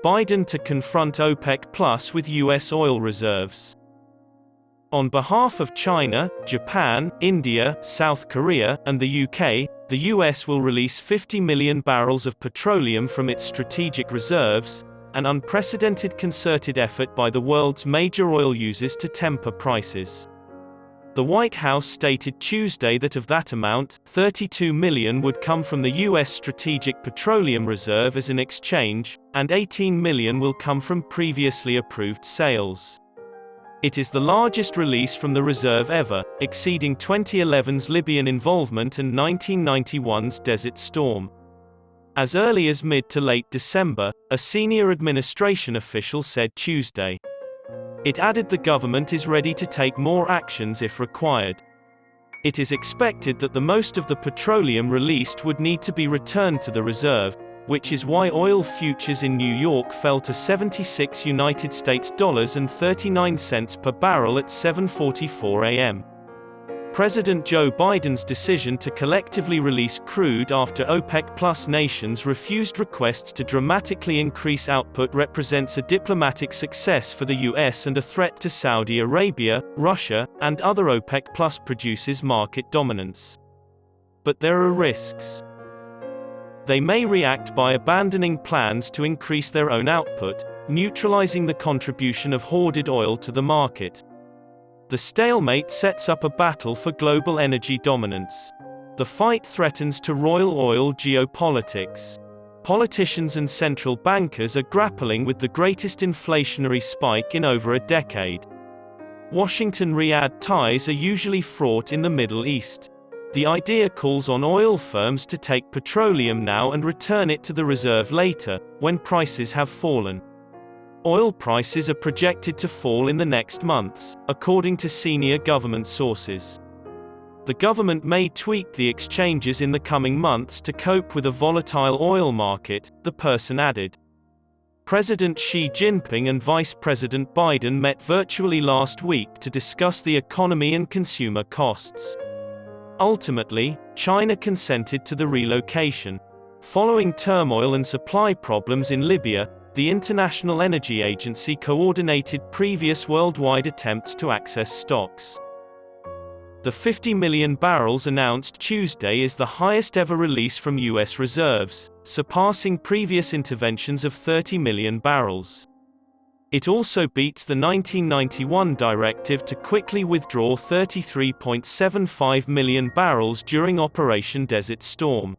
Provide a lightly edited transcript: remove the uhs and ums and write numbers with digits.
Biden to confront OPEC Plus with US oil reserves. On behalf of China, Japan, India, South Korea, and the UK, the US will release 50 million barrels of petroleum from its strategic reserves, an unprecedented concerted effort by the world's major oil users to temper prices. The White House stated Tuesday that of that amount, 32 million would come from the US Strategic Petroleum Reserve as an exchange, and 18 million will come from previously approved sales. It is the largest release from the reserve ever, exceeding 2011's Libyan involvement and 1991's Desert Storm. As early as mid to late December, a senior administration official said Tuesday. It added the government is ready to take more actions if required. It is expected that the most of the petroleum released would need to be returned to the reserve, which is why oil futures in New York fell to $76.39 per barrel at 7:44 a.m. President Joe Biden's decision to collectively release crude after OPEC Plus nations refused requests to dramatically increase output represents a diplomatic success for the US and a threat to Saudi Arabia, Russia, and other OPEC Plus producers' market dominance. But there are risks. They may react by abandoning plans to increase their own output, neutralizing the contribution of hoarded oil to the market. The stalemate sets up a battle for global energy dominance. The fight threatens to roil oil geopolitics. Politicians and central bankers are grappling with the greatest inflationary spike in over a decade. Washington-Riyadh ties are usually fraught in the Middle East. The idea calls on oil firms to take petroleum now and return it to the reserve later, when prices have fallen. Oil prices are projected to fall in the next months, according to senior government sources. The government may tweak the exchanges in the coming months to cope with a volatile oil market, the person added. President Xi Jinping and Vice President Biden met virtually last week to discuss the economy and consumer costs. Ultimately, China consented to the relocation. Following turmoil and supply problems in Libya, the International Energy Agency coordinated previous worldwide attempts to access stocks. The 50 million barrels announced Tuesday is the highest ever release from US reserves, surpassing previous interventions of 30 million barrels. It also beats the 1991 directive to quickly withdraw 33.75 million barrels during Operation Desert Storm.